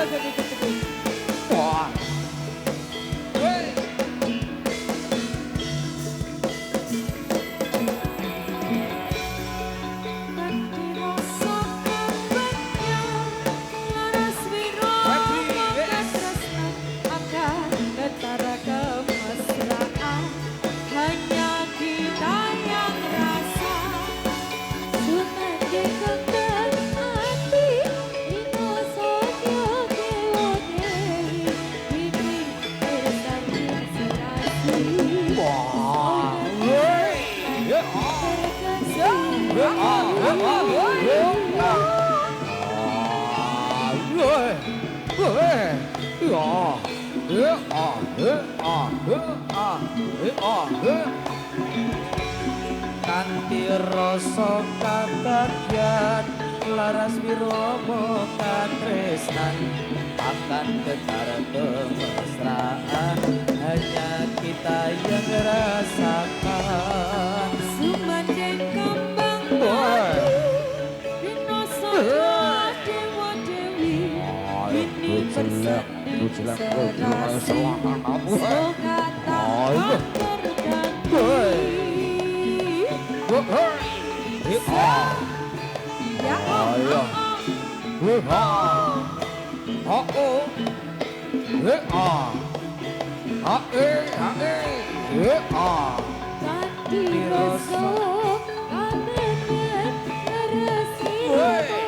Wah. Weh. Kanthi rasa kabagyan laras wiromo katresnan akan getar kemesraan hanya kita yang rasakan Sumandeng kembang Rino Soka Dewa Dewi Ini bersanding serasi Semoga tak terganti Ya Allah Tadi besok Kanenet Neresi Akan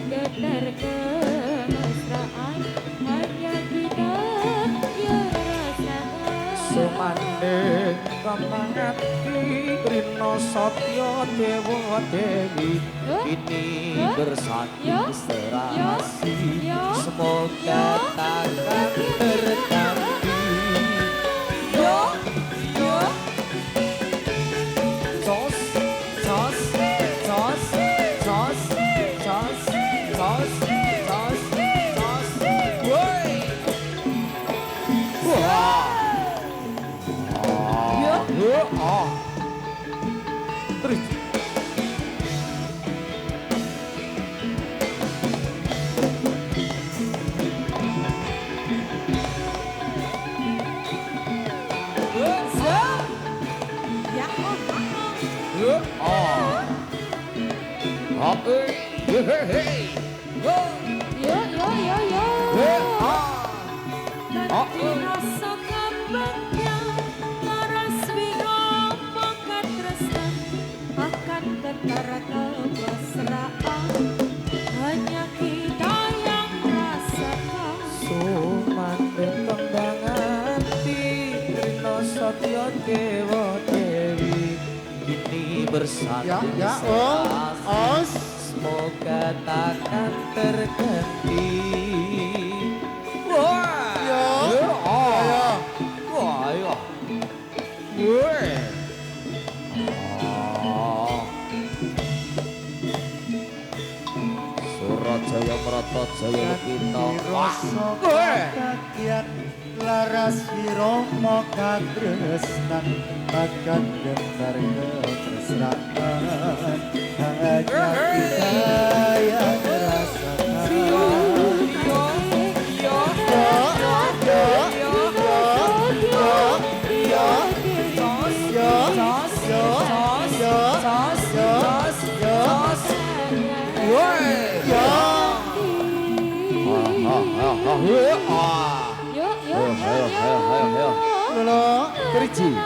Getar kemesraan Hanya kita yang rasakan Sumandeng kembang hati Rino Satya Dewa Dewi ini bersanding serasi semoga takkan terganti Sos sos sos sos sos sos sos sos woi wah terus Nanti rasa kembangnya laras wiromo katresnan akan getar kemesraan hanya kita yang rasakan Sumandeng kembang hati Rino Satya Dewa Dewi ini bersanding serasi semoga takkan terganti Surajaya Mratajaya kita rasa kabagyan laras wiromo katresnan akan getar kemesraan hanya kita yang rasakan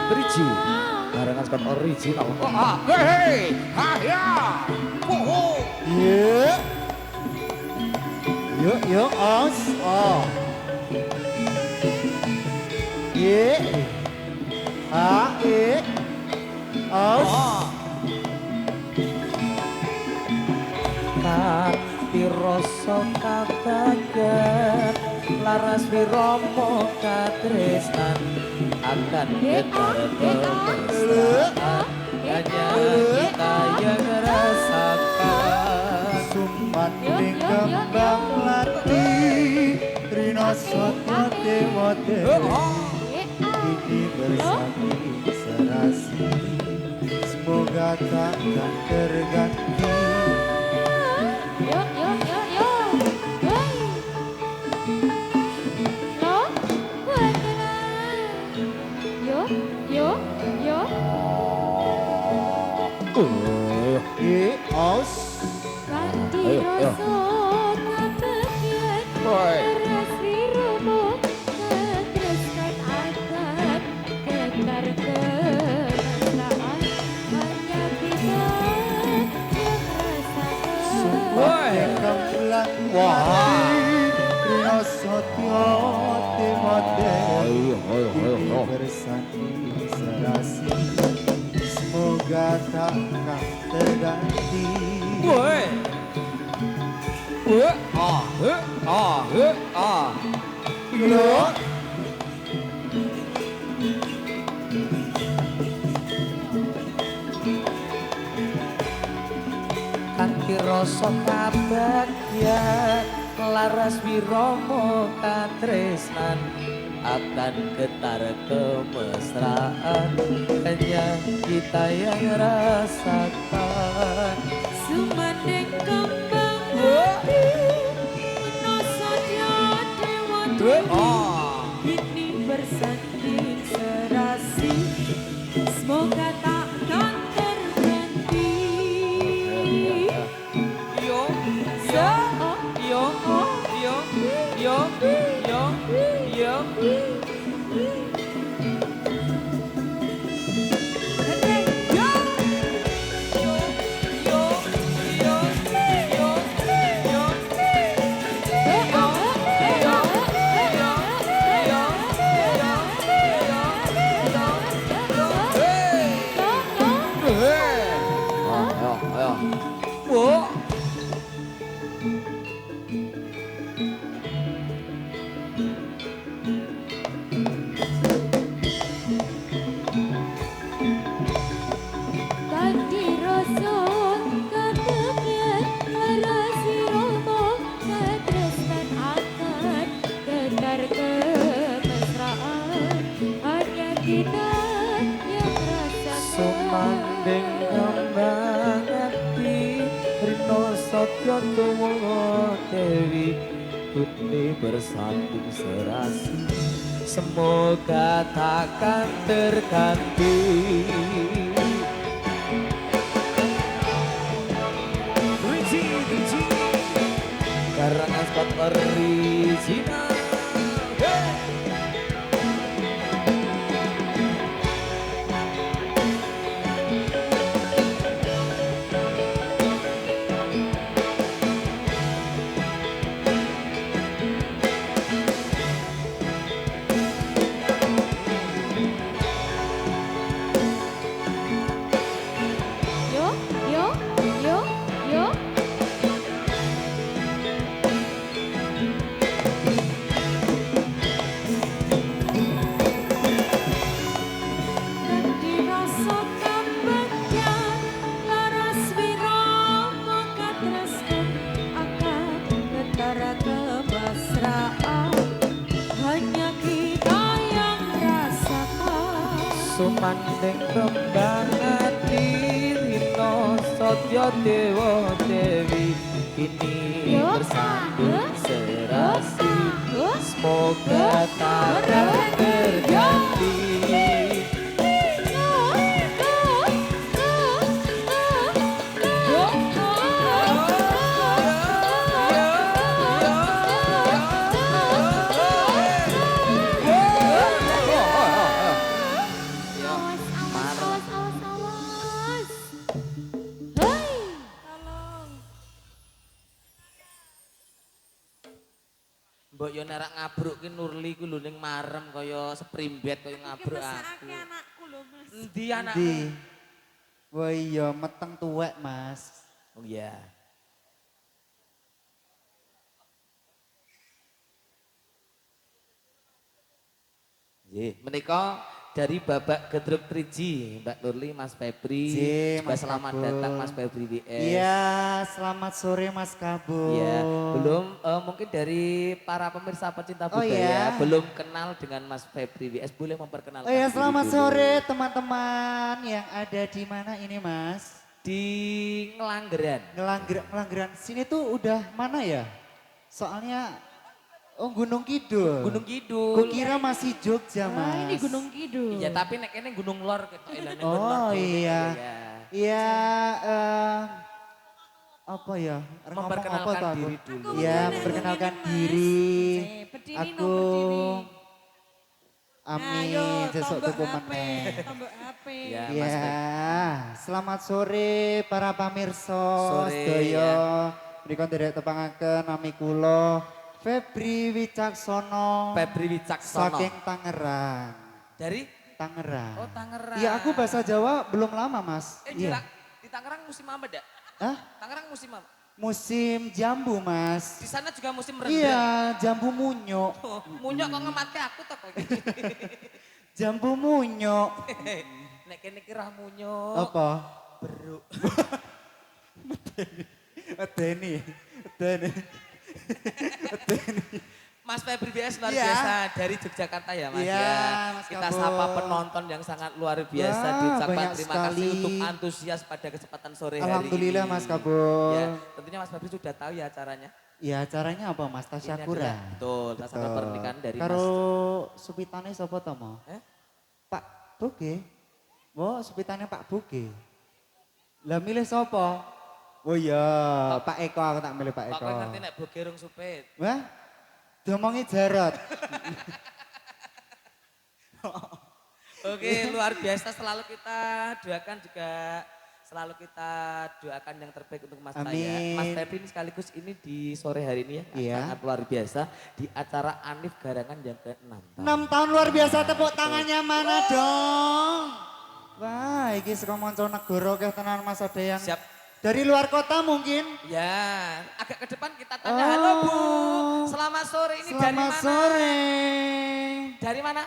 Beriji barengan kan original hei ya Yuk os os kanthi rasa kabagyan laras wiromo katresnan akan getar kemesraan hanya kita yang rasakan Sumandeng kembang melati Rino Satya Dewa Dewi ini bersanding serasi semoga takkan terganti Aus. Kanthi rasa kabegyan Woi. Ras wiromo ketresnan akan Getar kemesraan Hanya kita yang rasakan Woi. Kemblang Wah. Rino Sotyo Timothy Kini bersanding serasi Semoga takkan terganti Woi. Loh Kanthi rasa kabagyan laras wiromo katresnan akan getar kemesraan hanya kita yang rasakan Sumandeng kembang hati Nosodya Dewa Kini bersanding serasi Semoga takkan terganti yo So yo yo yo yo yo Hendeng yo Kanthi rasa kabegyan laras wiromo katresnan akan getar kemesraan hanya kita yang rasakan Sumandeng kembang hati Rino Sotyo Tumo Dewi Kini bersanding serasi Semoga takkan terganti Karangan spot original Yo, yo, yo, yo. Kanthi rasa kabegyan laras wiromo katresnan akan getar kemesraan hanya kita yang rasakan. Sumandeng kembang hati Rino Sotyo Dewa Dewi Kini Yo, bersanding serasi yo, Semoga takkan terganti Mbok yo nerak ngabruk ki Nurli ku lho ning marem kaya sprimbet kaya ngabruk aku. Anakku lho Mas. Endi anakmu? Di Wah iya meteng tuwek mas Oh iya. Nggih, menika dari Babak Gedruk Triji, Mbak Nurli, Mas Febri. Nggih, Juga Mas selamat Kabul. datang Mas Febri WS. Iya selamat sore mas Kabul Iya, belum mungkin dari para pemirsa pecinta Oh, budaya iya. belum kenal dengan Mas Febri WS, boleh memperkenalkan Oh ya diri selamat dulu? sore teman-teman yang ada di mana ini mas Di Ngelanggeran. Ngelanggeran sini tuh udah mana ya soalnya oh Gunung Kidul Gunung Kidul. Kukira masih Jogja mas Ah, ini Gunung Kidul. Iya, tapi nek kene Gunung Lor ketok elane Oh, Gunung Lor, iya. ya. Iya, apa ya? Ngomong apa Memperkenalkan tuh aku? diri dulu. Iya, memperkenalkan diri. Berdiri Aku Amin, Ayo, sesuk tombok tuku HP, meneh. tombok HP. Ya, Mas Iya, Febri. selamat sore para pamirsa Sore, sedaya. Mriko nderek tepangaken nami kula Febri Wicaksono Febri Wicaksono. saking Tangerang. Dari? Tangerang. Oh, Tangerang. Iya, aku bahasa Jawa belum lama, Mas. Iya. Di Tangerang musim apa, Dak? Hah? Tangerang musim apa? Musim jambu, Mas. Di sana juga musim rendang. Iya, jambu munyuk. Oh, munyok kok ngematke aku tak kok. Jambu munyuk. Nek kene ki rah munyok. Apa? Beruk. Edeni. Mas Febri BS luar Iya. biasa dari Yogyakarta ya Mas Iya, ya. Mas Kita Kabul. sapa penonton yang sangat luar biasa. Wah, Diucapkan banyak terima kasih sekali. untuk antusias pada kesempatan sore hari Alhamdulillah ini. Mas Kabul. Ya, tentunya Mas Febri sudah tahu ya acaranya. Ya acaranya apa Mas? Ini Tasyakura. adalah- Betul, tasyakuran pernikahan dari Karo Mas. supitane sapa to mo? Eh? Pak Boge. Oh, supitane Pak Boge. Lah milih sapa? Oh iya, Pak Eko aku tak milih Pak Pak Eko. kowe ngerti nek bogerung supit. Wah, diomongi Jarot. Oke, luar biasa selalu kita doakan juga selalu kita doakan yang terbaik untuk Mas Taya. Amin. Mas Febri ini sekaligus ini di sore hari ini ya, Iya. sangat luar biasa di acara Anif Garangan yang ke-6 tahun. 6 tahun luar biasa, tepuk tangannya mana dong? Wah, iki saka manca negara keh tenan Mas ada yang Siap. dari luar kota mungkin. Ya, agak ke depan kita tanya, Oh. halo Bu, selamat sore ini dari Selamat mana? sore. Dari mana?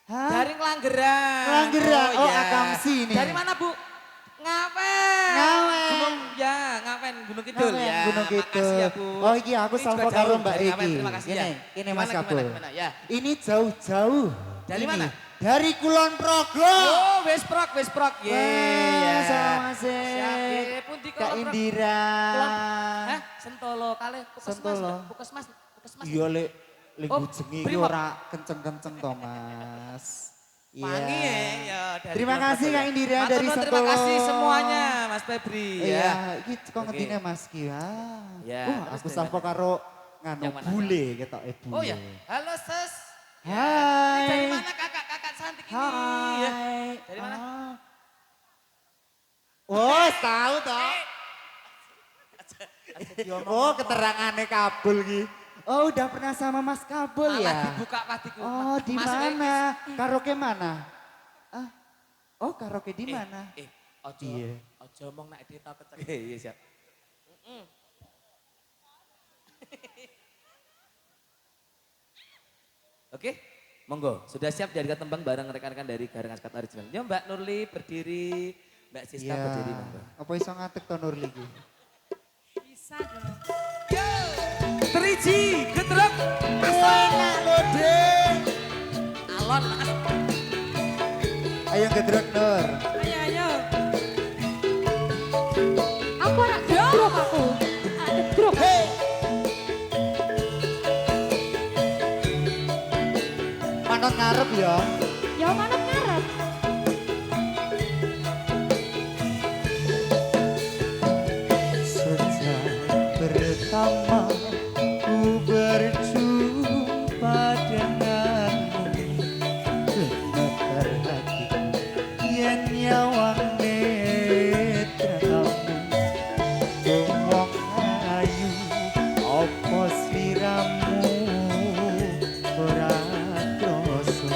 Hah? Dari Ngelanggeran. Ngelanggeran, oh, ya. Akamsi nih. Dari mana Bu? Ngawen. Ngawen. Gunung, ya Ngawen, Gunung Kidul Ngawen, ya. Gunung Kidul. Makasih ya Bu. Oh iya, aku Ini salvo juga karo jauh Mbak dari Ngawen, Eki. terima kasih ya. Ini Mas Gimana, Kabul. gimana, ya. Ini jauh-jauh. Dari Ini, mana? Dari Kulon Progo. Oh, Wesprok, Wesprok. Ye, ya. Sama sih. Siap, ye. Pundi Kak Kulon Prok? Indira. Hah? Sentolo kali. Sentolo. Puskesmas. Iya lek Oh, jengi iki Brimob. ora kenceng-kenceng to, Mas. Iya. Wangi ya. Dari Terima Kulon kasih Progo, Kak ya. Indira Matur dari nuwun, Sentolo. Terima kasih semuanya Mas Febri Iya, ya. iki kok Oke. ngendine Mas ki. Ya, terus Aku dari salvo karo nganu Yang mana? bule ketok bule. Oh ya, halo Ses. Ya, Hai. ini dari mana kakak-kakak cantik ini? Ya. Hai. Dari mana? Ah. Oh, tahu toh. Oh, keterangannya Kabul ki. Oh, udah pernah sama Mas Kabul Malah ya? dibuka patiku. Oh, di Masuk, mana? Karaoke mana? Ah. Oh, karaoke di Eh, mana? ojo, Iya. ojo ngomong nak dia tahu kecek. Iya siap. Oke, monggo. Sudah siap dijadikan tembang bareng rekan-rekan dari Garangan Skat Original. Ya Mbak Nurli berdiri, Mbak Siska Iya. berdiri monggo. Apa iso ngatek to Nurli ki? Bisa dong. Triji, gedrok, Enak lho, Dek. alon, mas. Ayo gedrok Nur. Ayo, ayo. Aku anak gedruk aku. Anak gedruk. Manut ngarep ya. Ya mana ngarep. Sejak pertama ku berjumpa denganmu, gemetar hatiku yen nyawang netramu. Wong ayu apa sliramu ora krasa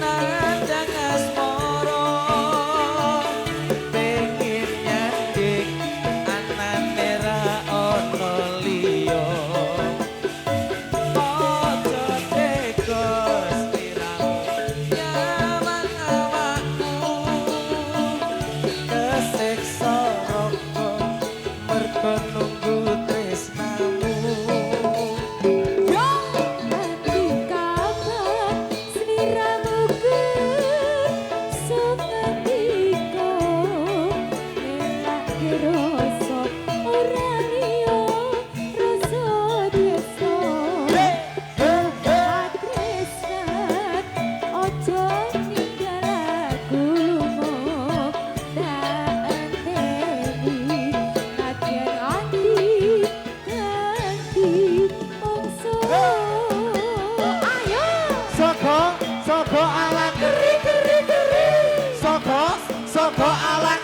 nandang asmara pengin nyanding anane ra ono liya aja tega sliramu nyawang awakku kesiksa roko mergo nunggu tresnamu Nanti kapan sliramu seketika elake rasa ora liya rasa biasa Tresnan ojo ninggal aku tak enteni nadyan ati ganti mongso ayo Soko alat Soko alat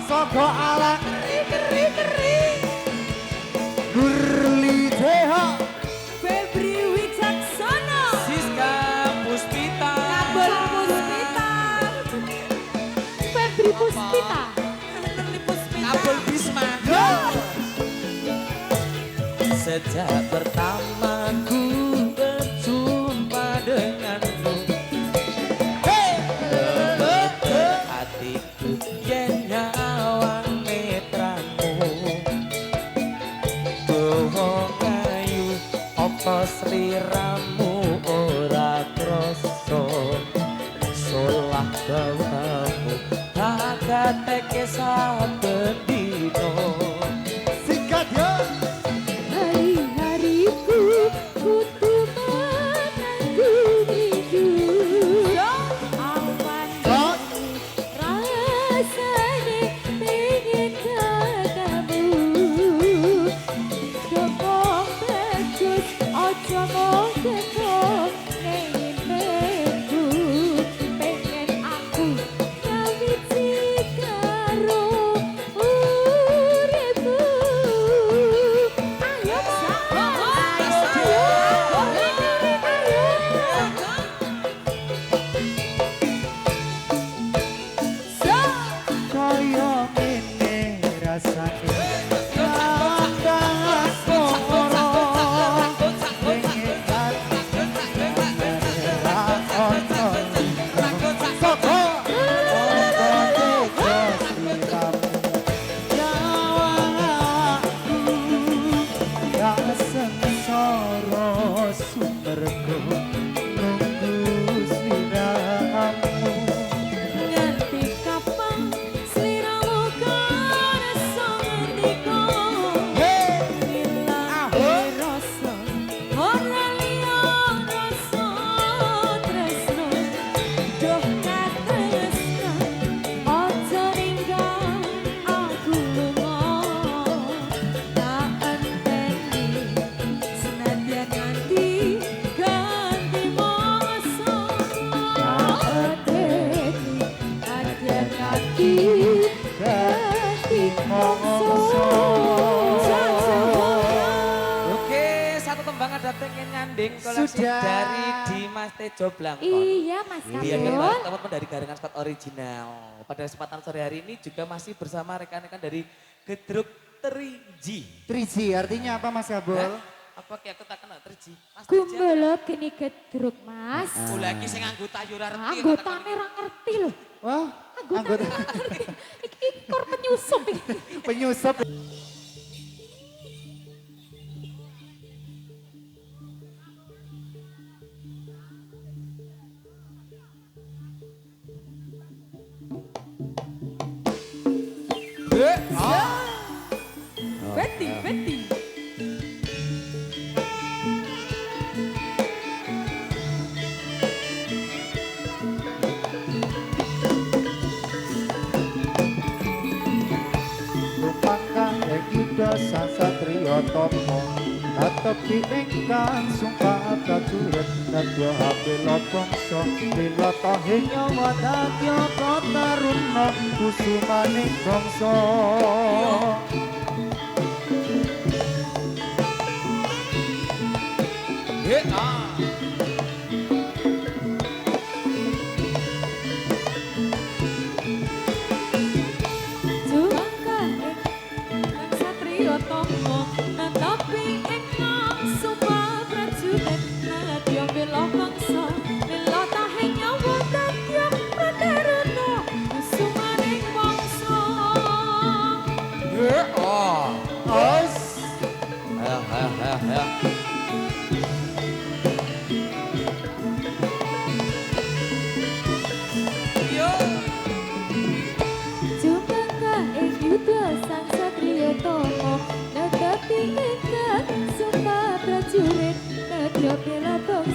Soko alat Gurli Deha Febri Wicaksono Siska Puspita Kabel Puspita Febri Puspita Kabel Bisma Sejak pertama ku berjumpa denganmu hatiku yen nyawang netramu bohong ayu apa sliramu ora krasa solah bawamu tak kateke saben dino Sikat ya Hari-hariku kudu menanggu minggu Awan rasane pengen ketemu Dongong becus ojo mau ketong ngimpiku Pengen aku ngawiti karo uripku Ayo Kaya ngene rasane Nandang asmara Pengen hati ra ono Soko Opo tega sliramu Nyawang aku Gak sengsara sumergo Nunggu sliramu Nganti kapan sliramu kersa ngendika Milane rasa ora liya rasa tresno Duh katresnan ojo ninggal aku lunga Tak enteni senadyan nganti ganti masa Oke, satu tembang ada pengen nyanding koleksi Sudah. dari Dimas Tejo Blangkon. Iya Mas Biar Kabul. teman-teman dari Garengan Squad Original. Pada kesempatan sore hari ini juga masih bersama rekan-rekan dari Gedruk Teriji. Triji artinya apa Mas Kabul? Apa kayak aku tak kenal Teriji? Mas Teriji. Kumbolo geni gedruk Mas. Aku lagi sing anggota Yura Reti. Anggotane ra ngerti lho. Wah, Anggota iki kor penyusup iki. penyusup. Betty, Betty. Sang satrio tomo Tatapi engkang sumpah prajurit Nadya habila bangsa Bila tahe nyawa dadya kataruna Kusumaning bangsa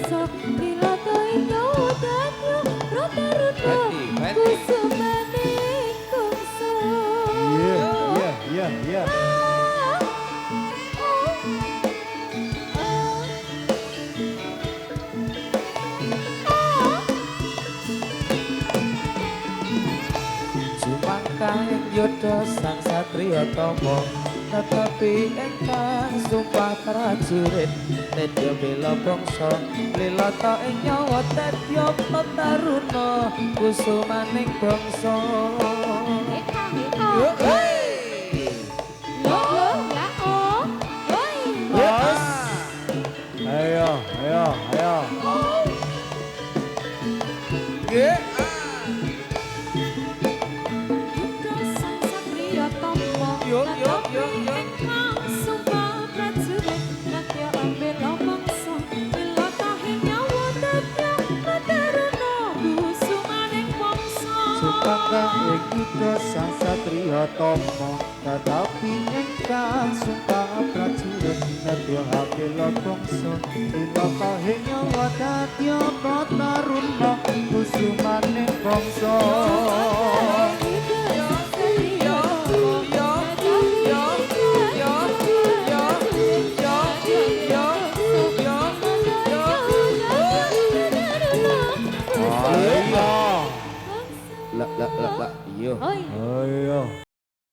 bangsa Dilata inyo danyo Rota-rota Beti. Kusumane kongso Iya. Sumangkah ing yudha sang satriya tama tetapi ingkang sumpah prajurit nedya bela bangsa lilata ing nyawa tedya taruna kusumaning bangsa yo hey Bos. Ayo. yeah. Yo. Supangkah ing yudha sang satriya tama tetapi ingkang sumpah prajurit nedya bela bangsa lilata ing nyawa dadya prataruna kusumaning bangsa Lah, iya. Oi.